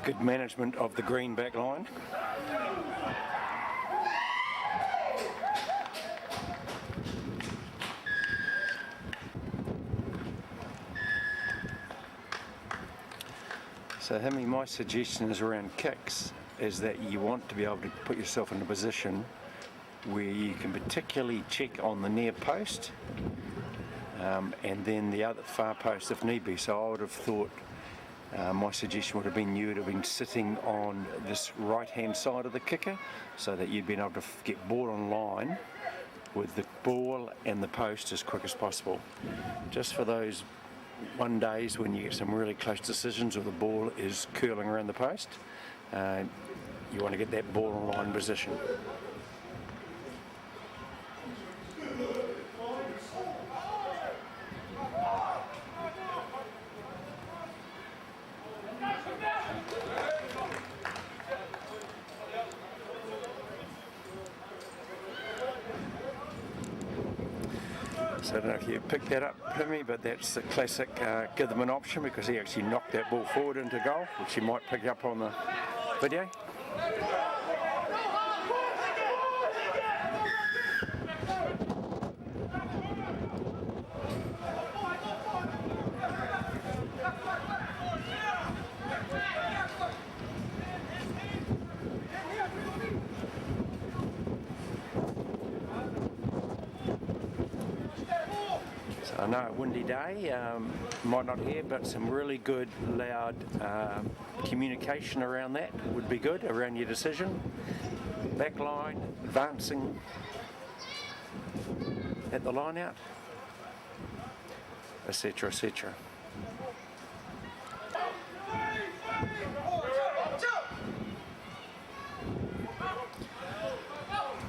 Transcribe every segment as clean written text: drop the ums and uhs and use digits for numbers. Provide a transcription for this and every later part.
Good management of the green back line. So Himi, my suggestion is around kicks is that you want to be able to put yourself in a position where you can particularly check on the near post and then the other far post if need be. So I would have thought my suggestion would have been you would have been sitting on this right hand side of the kicker so that you'd been able to get ball on line with the ball and the post as quick as possible. Just for those one days when you get some really close decisions or the ball is curling around the post, you want to get that ball on line position. So I don't know if you picked that up, Himi, but that's the classic give them an option because he actually knocked that ball forward into goal, which you might pick up on the video. I know, a windy day, might not hear, but some really good loud communication around that would be good, around your decision. Back line, advancing at the line out, etc, etc.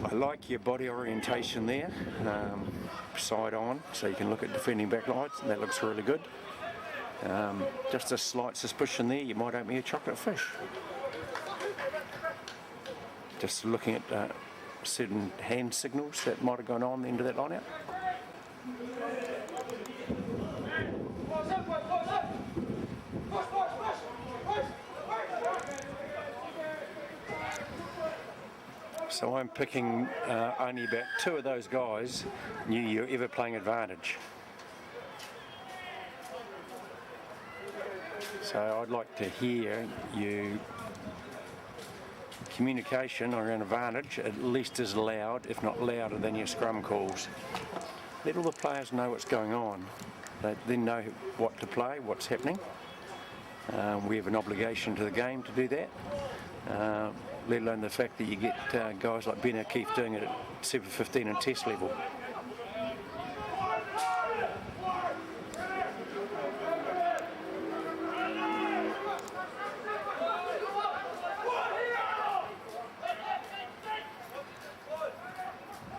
I like your body orientation there, side on, so you can look at defending back lines, and that looks really good. Just a slight suspicion there, you might open me a chocolate fish. Just looking at certain hand signals that might have gone on the end of that line out. So I'm picking only about two of those guys knew you were ever playing advantage. So I'd like to hear you communication around advantage at least as loud, if not louder than your scrum calls. Let all the players know what's going on. They then know what to play, what's happening. We have an obligation to the game to do that. Let alone the fact that you get guys like Ben O'Keefe doing it at 7:15 and test level.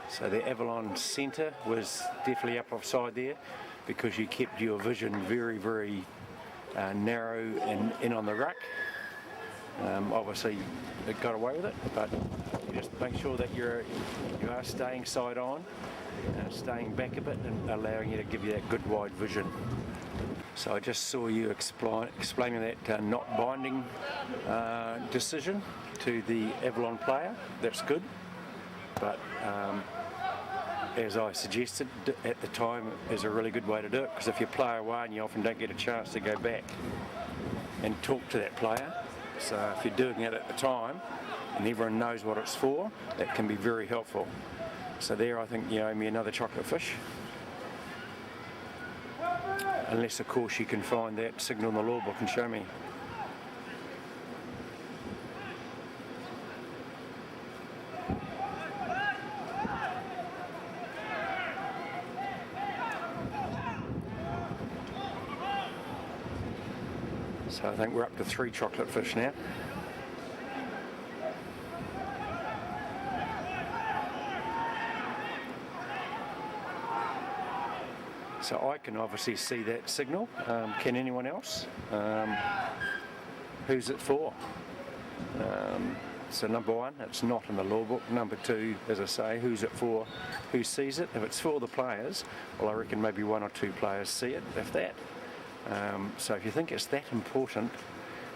So the Avalon centre was definitely up offside there because you kept your vision very, very narrow and in on the ruck. Obviously it got away with it, but you just make sure that you are staying side on, staying back a bit and allowing you to give you that good wide vision. So I just saw you explaining that not binding decision to the Avalon player. That's good, but as I suggested at the time, is a really good way to do it, because if you play away and you often don't get a chance to go back and talk to that player. So if you're doing it at the time and everyone knows what it's for, that can be very helpful. So there I think you owe me another chocolate fish. Unless of course you can find that signal in the law book and show me. So I think we're up to 3 chocolate fish now. So I can obviously see that signal. Can anyone else? Who's it for? So number 1, it's not in the law book. Number 2, as I say, who's it for? Who sees it? If it's for the players, well, I reckon maybe 1 or 2 players see it, if that. So if you think it's that important,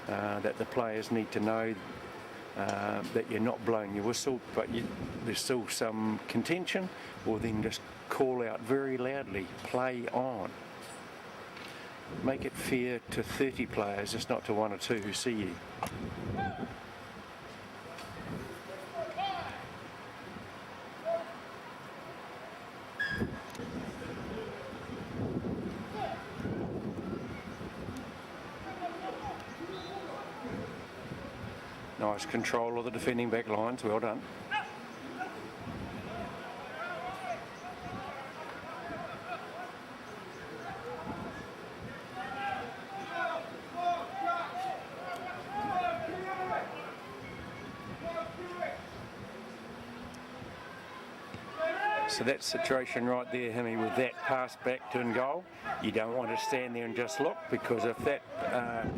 that the players need to know that you're not blowing your whistle, but there's still some contention, or then just call out very loudly, play on. Make it fair to 30 players, just not to 1 or 2 who see you. Nice control of the defending back lines, well done. So that situation right there, Himi, with that pass back to in goal, you don't want to stand there and just look, because if that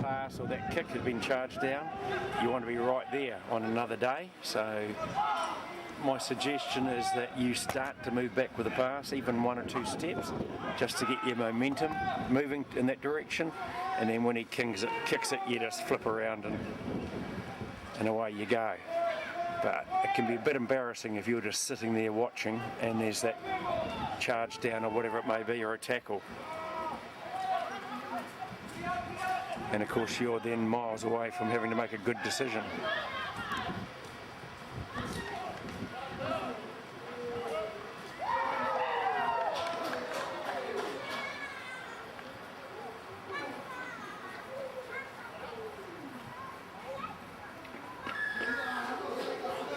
pass or that kick has been charged down, you want to be right there on another day. So my suggestion is that you start to move back with the pass, even 1 or 2 steps, just to get your momentum moving in that direction, and then when he kicks it, you just flip around and away you go. But it can be a bit embarrassing if you're just sitting there watching and there's that charge down or whatever it may be, or a tackle. And of course you're then miles away from having to make a good decision.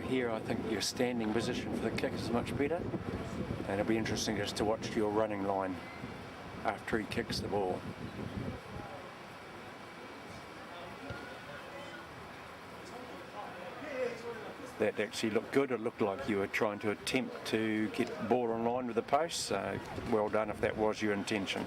Here I think your standing position for the kick is much better, and it'll be interesting just to watch your running line after he kicks the ball. That actually looked good. It looked like you were trying to attempt to get the ball in line with the post, so well done if that was your intention.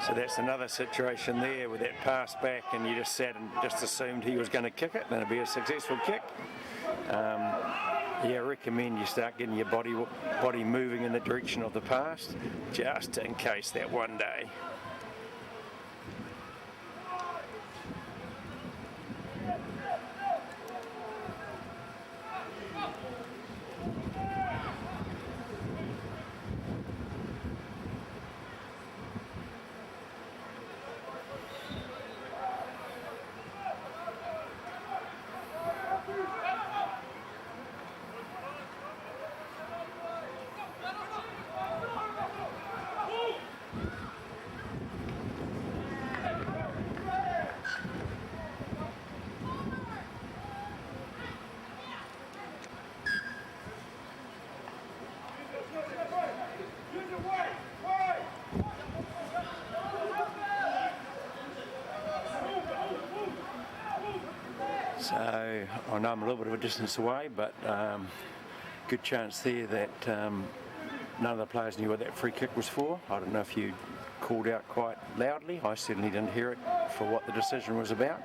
So that's another situation there with that pass back, and you just sat and just assumed he was going to kick it, and it'd be a successful kick. Yeah, I recommend you start getting your body moving in the direction of the pass, just in case that one day. So I know I'm a little bit of a distance away, but good chance there that none of the players knew what that free kick was for. I don't know if you called out quite loudly. I certainly didn't hear it for what the decision was about.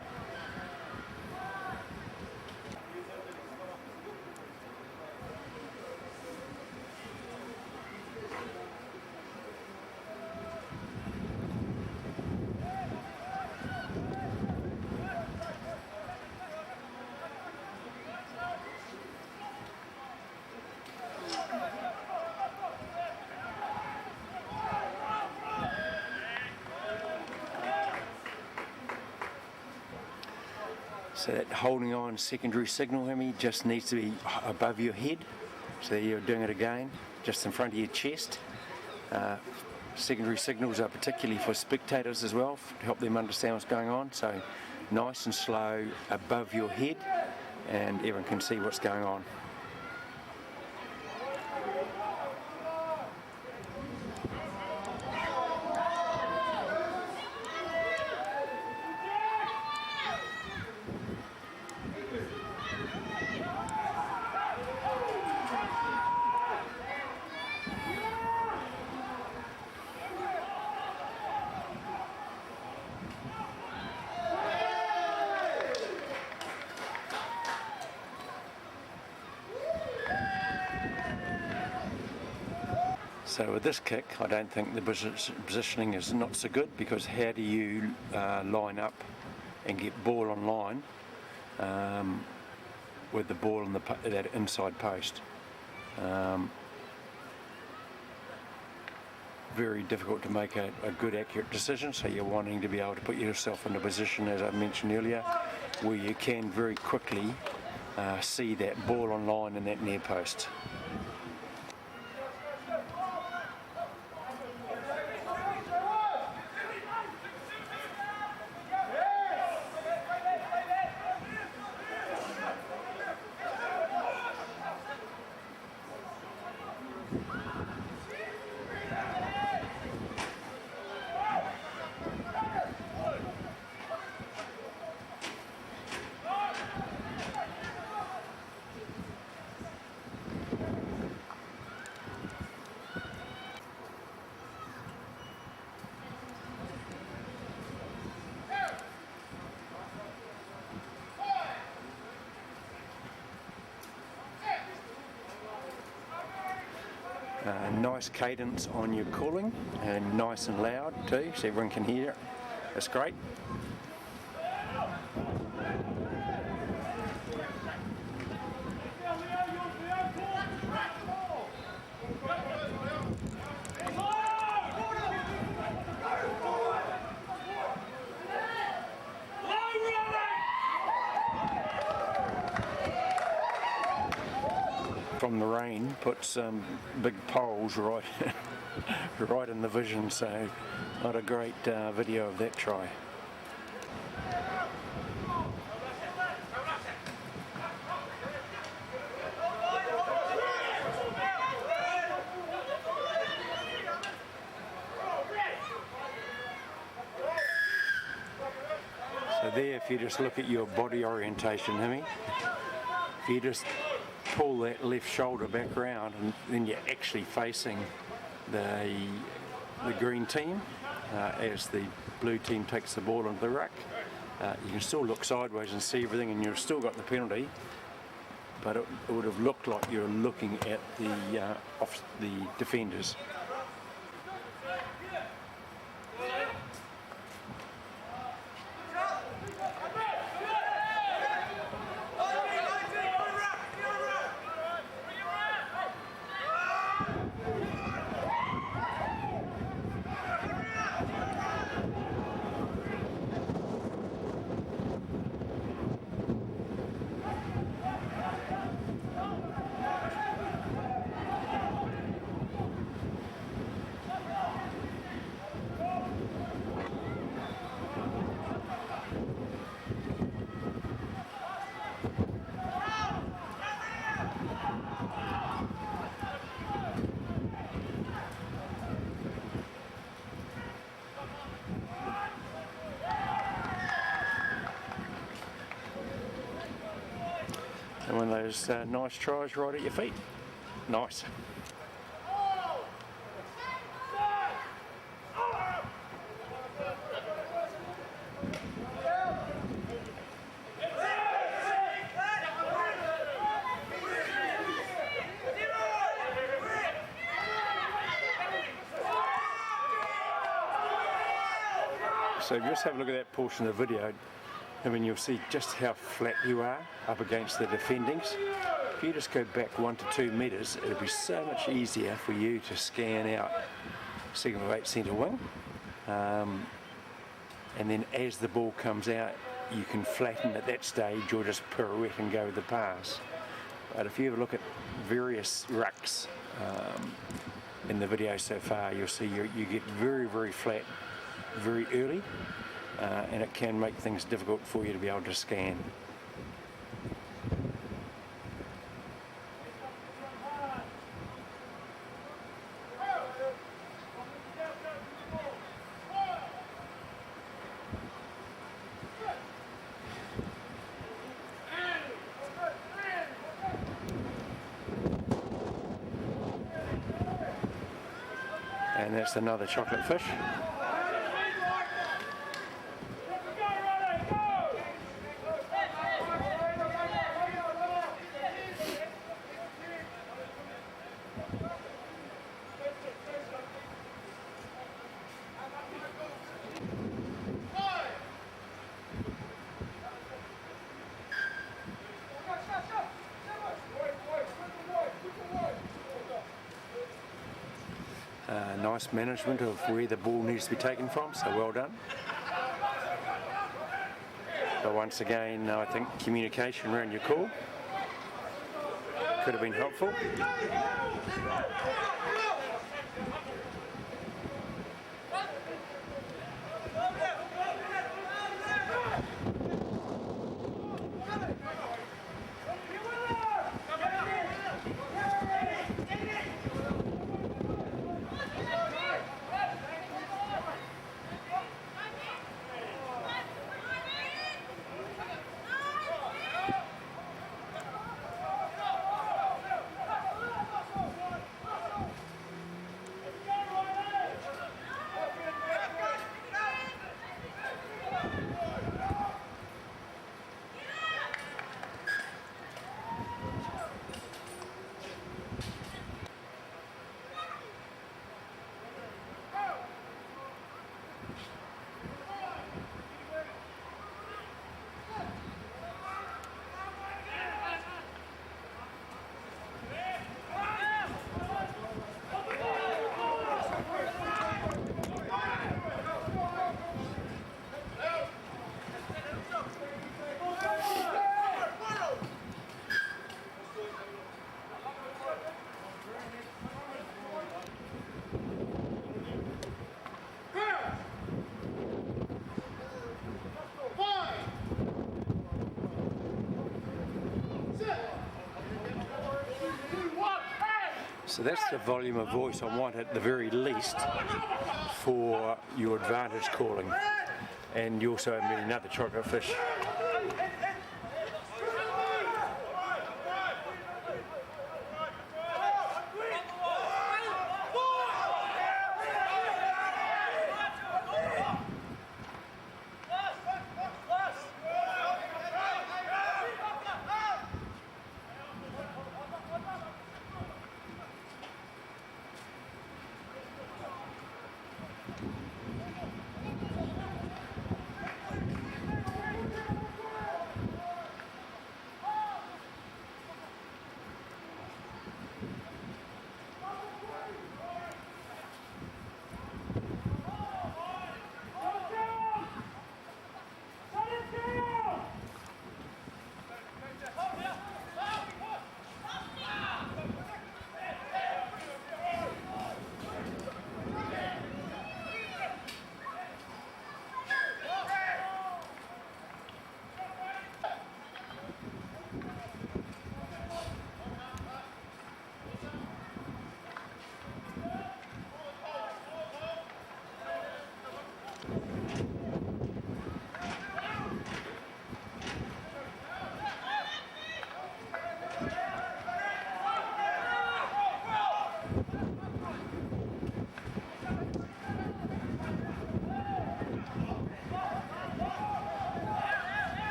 So that holding on secondary signal, Himi, just needs to be above your head. So you're doing it again, just in front of your chest. Secondary signals are particularly for spectators as well, to help them understand what's going on. So nice and slow above your head, and everyone can see what's going on. So with this kick, I don't think the positioning is not so good, because how do you line up and get ball on line with the ball in that inside post? Very difficult to make a good, accurate decision, so you're wanting to be able to put yourself in a position, as I mentioned earlier, where you can very quickly see that ball on line in that near post. Nice cadence on your calling, and nice and loud too, so everyone can hear it. That's great. From the rain, put some big poles right right in the vision, so not a great video of that try. So there, if you just look at your body orientation, Himi, if you just pull that left shoulder back round, and then you're actually facing the green team as the blue team takes the ball into the ruck. You can still look sideways and see everything, and you've still got the penalty, but it would have looked like you're looking at the defenders. And one of those nice tries right at your feet. Nice. So if you just have a look at that portion of the video, I mean, you'll see just how flat you are up against the defendings. If you just go back 1 to 2 metres, it'll be so much easier for you to scan out 7 of 8 centre wing. And then as the ball comes out, you can flatten at that stage or just pirouette and go with the pass. But if you ever look at various rucks in the video so far, you'll see you get very, very flat very early, and it can make things difficult for you to be able to scan. And that's another chocolate fish. nice management of where the ball needs to be taken from, so well done. But once again, I think communication around your call could have been helpful. So that's the volume of voice I want at the very least for your advantage calling. And you also have another chocolate fish.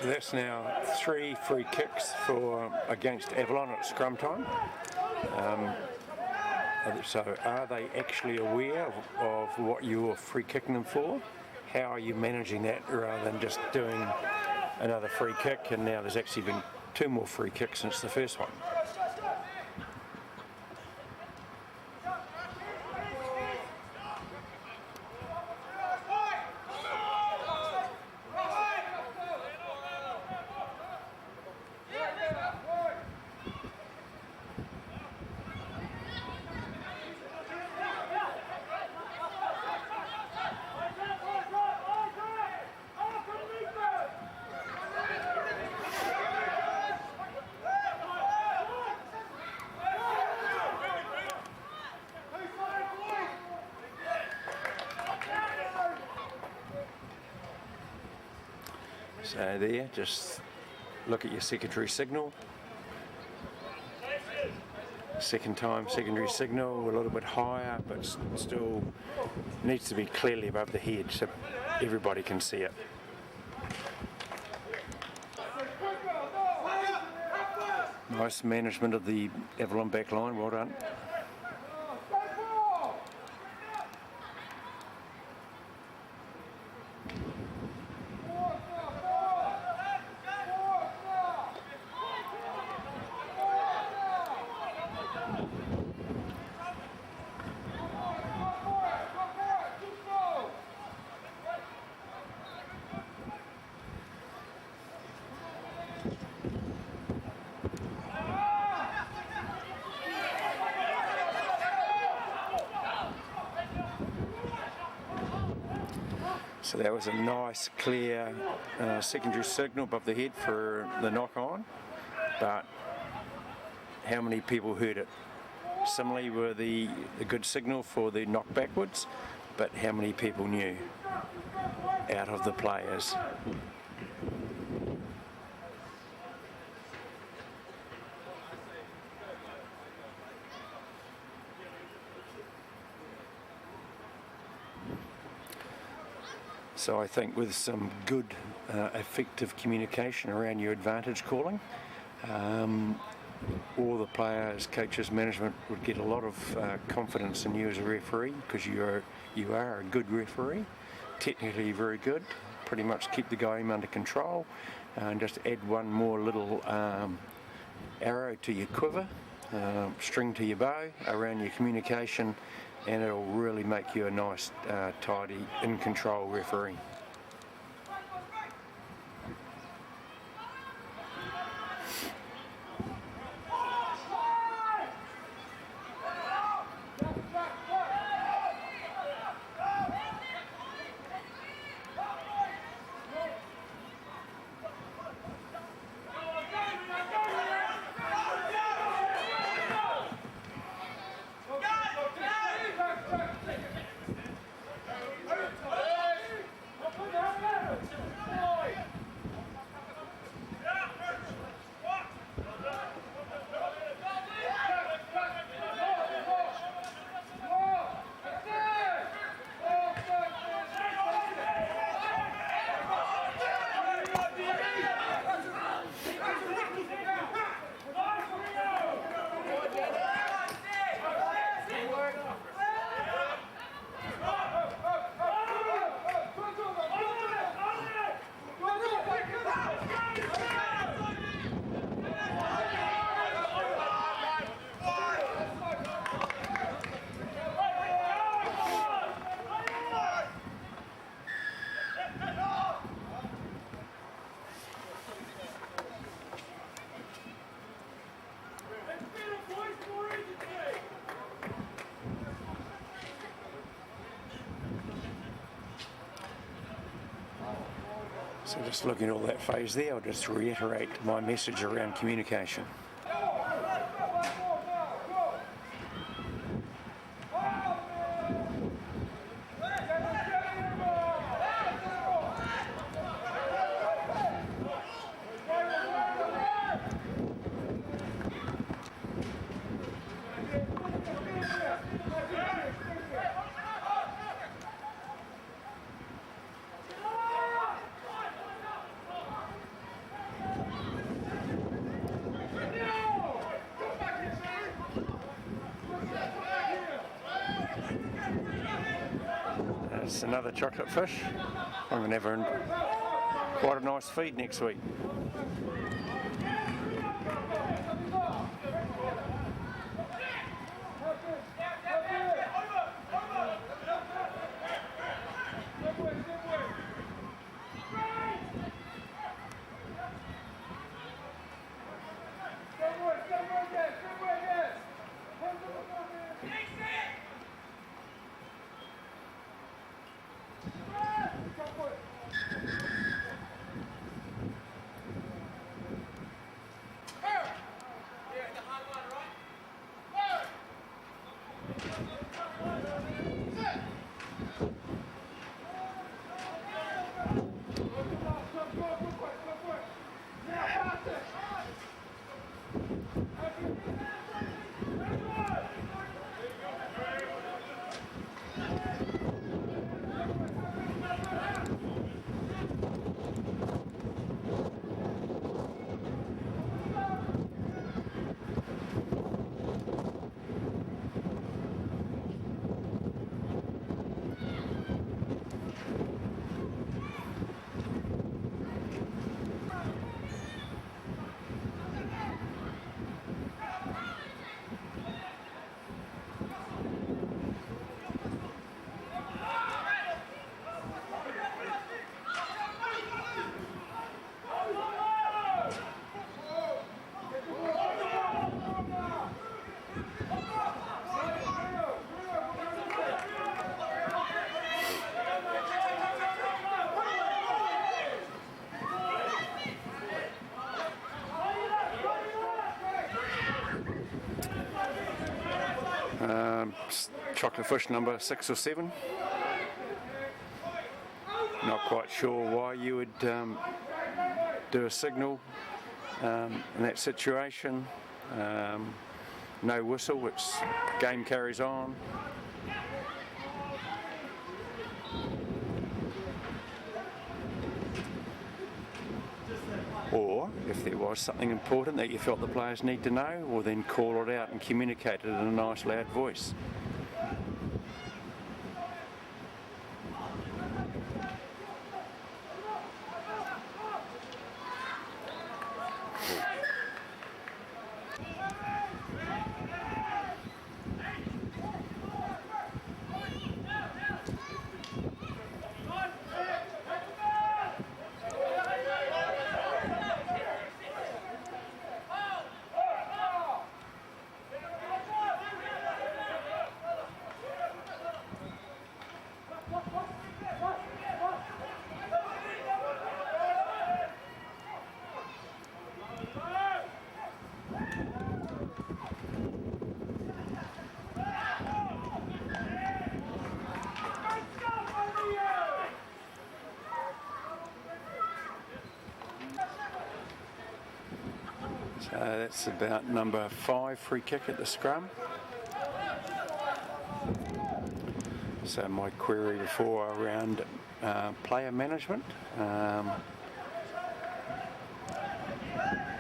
So that's now 3 free kicks for against Avalon at scrum time. So are they actually aware of what you're free kicking them for? How are you managing that rather than just doing another free kick? And now there's actually been 2 more free kicks since the first one. So there, just look at your secondary signal. Second time secondary signal, a little bit higher, but still needs to be clearly above the head so everybody can see it. Nice management of the Avalon back line, well done. So that was a nice, clear secondary signal above the head for the knock-on, but how many people heard it? Similarly were the good signal for the knock backwards, but how many people knew out of the players? So I think with some good, effective communication around your advantage calling, all the players, coaches, management would get a lot of confidence in you as a referee, because you are a good referee, technically very good, pretty much keep the game under control, and just add one more little arrow to your quiver, string to your bow around your communication, and it'll really make you a nice, tidy, in-control referee. So just looking at all that phase there, I'll just reiterate my message around communication. another chocolate fish. I'm going to have quite a nice feed next week. Chocolate fish number 6 or 7. Not quite sure why you would do a signal in that situation. No whistle, it's game carries on. Or if there was something important that you felt the players need to know, well then call it out and communicate it in a nice loud voice. That's about number 5 free kick at the scrum. So my query before around player management,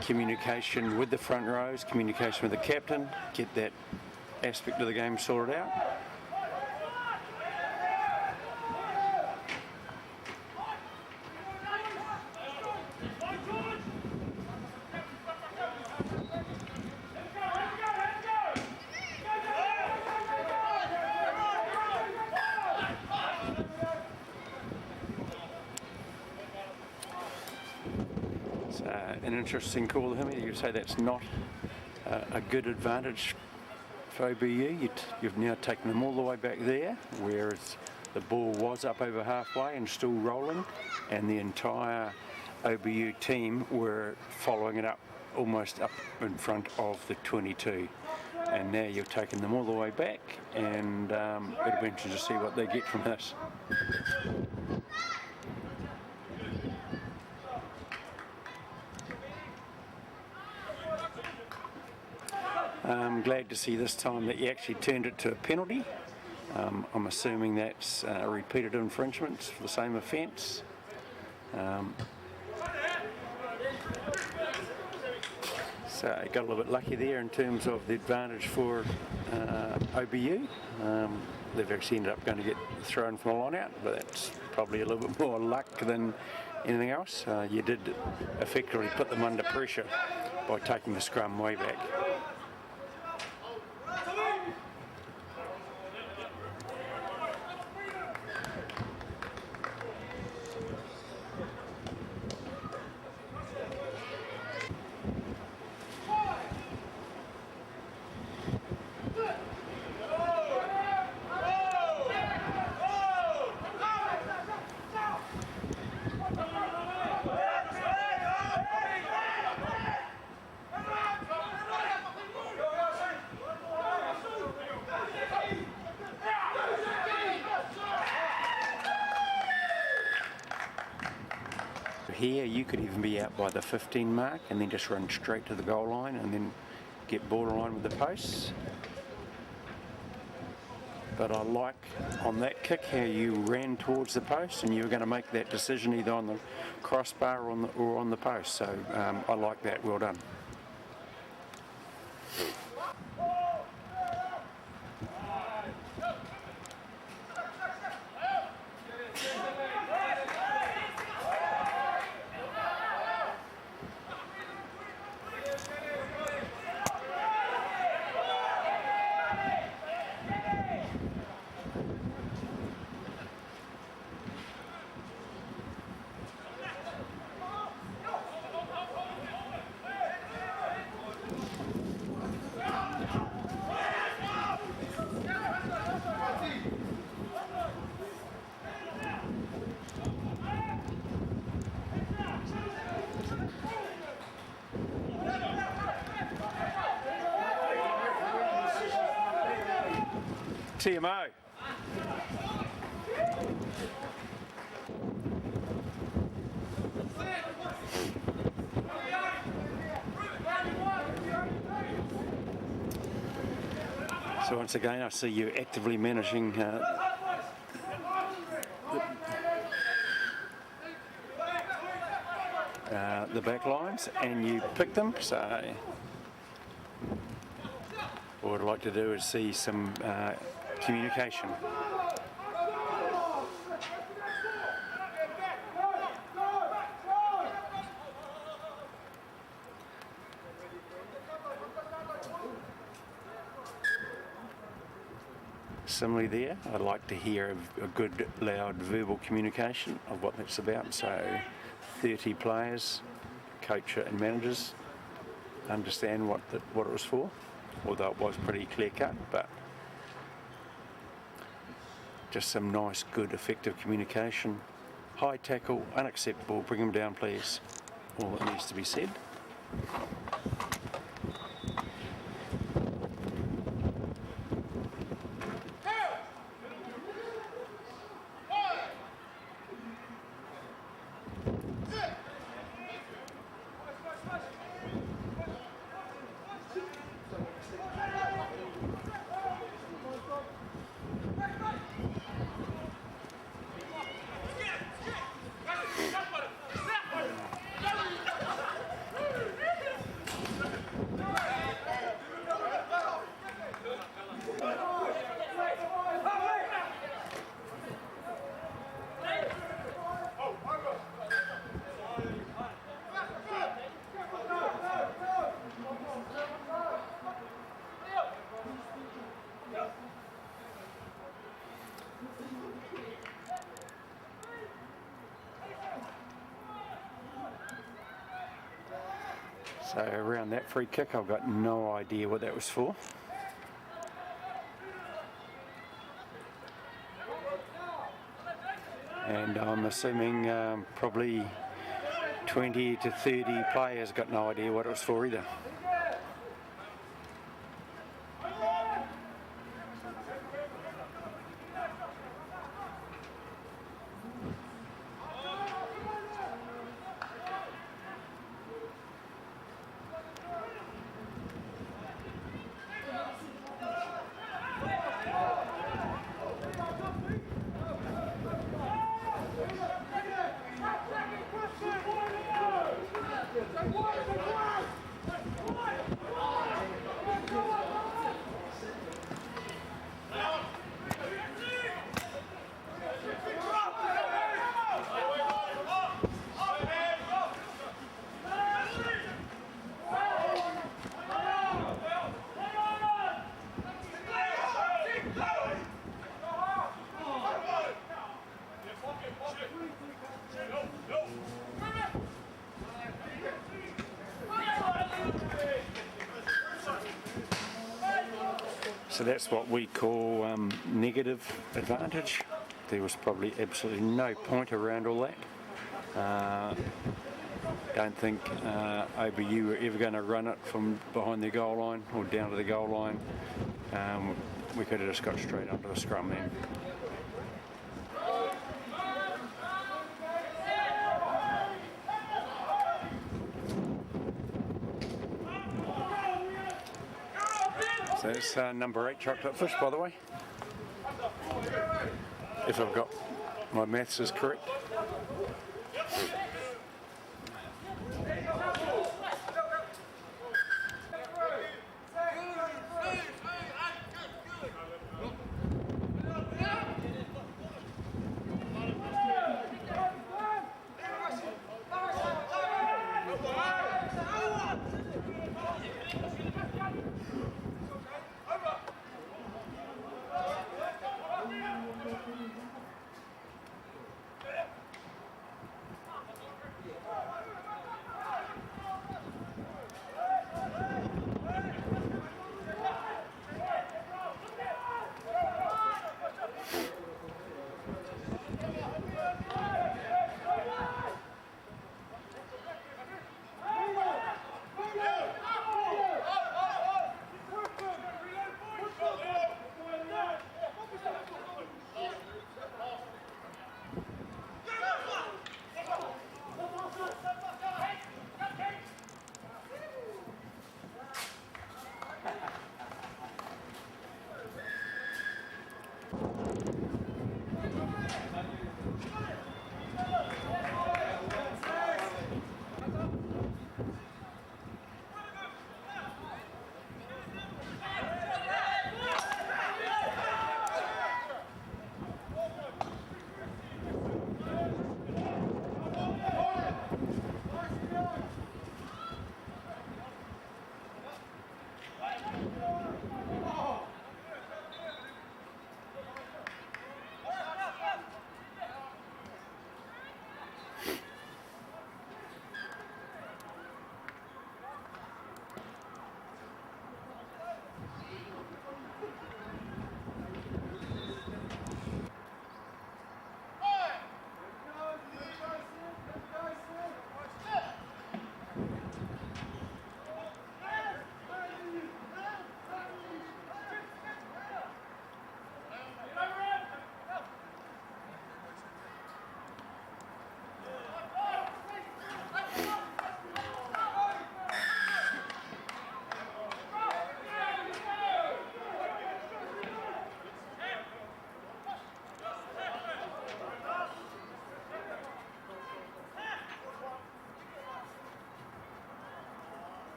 communication with the front rows, communication with the captain, get that aspect of the game sorted out. An interesting call, Himi. You say that's not a good advantage for OBU. You've now taken them all the way back there, whereas the ball was up over halfway and still rolling, and the entire OBU team were following it up almost up in front of the 22. And now you've taken them all the way back, and it'll be interesting to see what they get from this. I'm glad to see this time that you actually turned it to a penalty. I'm assuming that's repeated infringements for the same offence. So So I got a little bit lucky there in terms of the advantage for OBU. They've actually ended up going to get thrown from the line out, but that's probably a little bit more luck than anything else. You did effectively put them under pressure by taking the scrum way back. Here you could even be out by the 15 mark and then just run straight to the goal line and then get borderline with the posts. But I like on that kick how you ran towards the post and you were going to make that decision either on the crossbar or on the post. So I like that. Well done. TMO. So once again, I see you actively managing the back lines, and you pick them. So what I'd like to do is see some communication. Similarly there, I'd like to hear a good loud verbal communication of what that's about. So 30 players, coach and managers understand what it was for, although it was pretty clear cut, but just some nice, good, effective communication. High tackle, unacceptable, bring them down please. All that needs to be said. So around that free kick, I've got no idea what that was for. And I'm assuming probably 20 to 30 players got no idea what it was for either. So that's what we call negative advantage. There was probably absolutely no point around all that. Don't think OBU were ever going to run it from behind the goal line or down to the goal line. We could have just got straight under the scrum then. So it's number 8 chocolate fish, by the way, if I've got my maths is correct.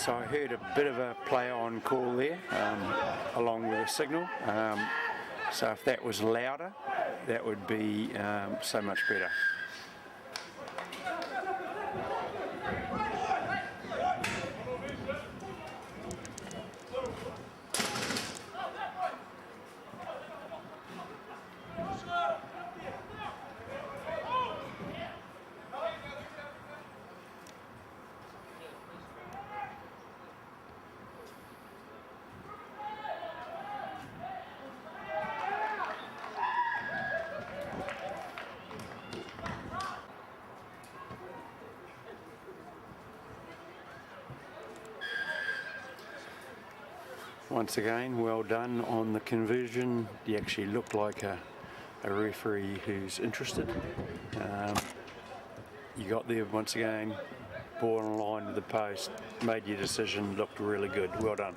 So I heard a bit of a play on call there, along with a signal. So if that was louder, that would be so much better. Once again, well done on the conversion. You actually look like a referee who's interested. You got there once again, ball in line with the post, made your decision, looked really good. Well done.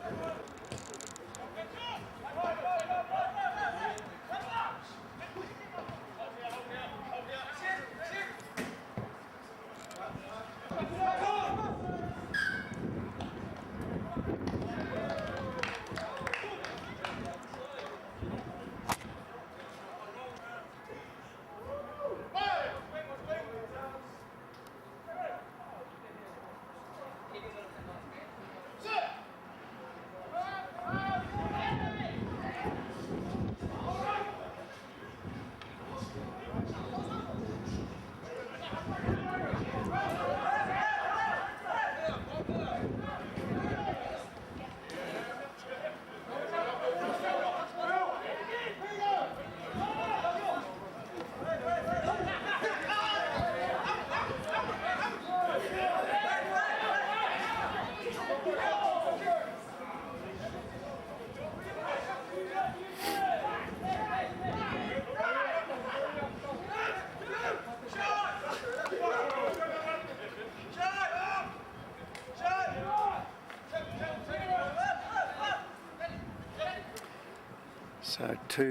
So 2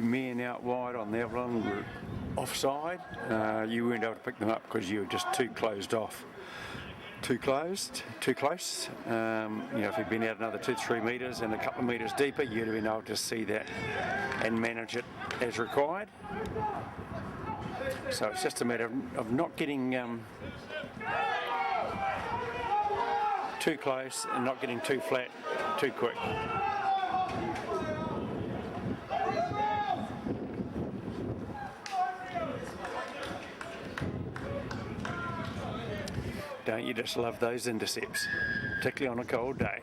men out wide on the Avalon were offside. You weren't able to pick them up because you were just too closed off. Too close. If you'd been out another 2-3 metres and a couple of metres deeper, you'd have been able to see that and manage it as required. So it's just a matter of not getting too close and not getting too flat too quick. Don't you just love those intercepts, particularly on a cold day?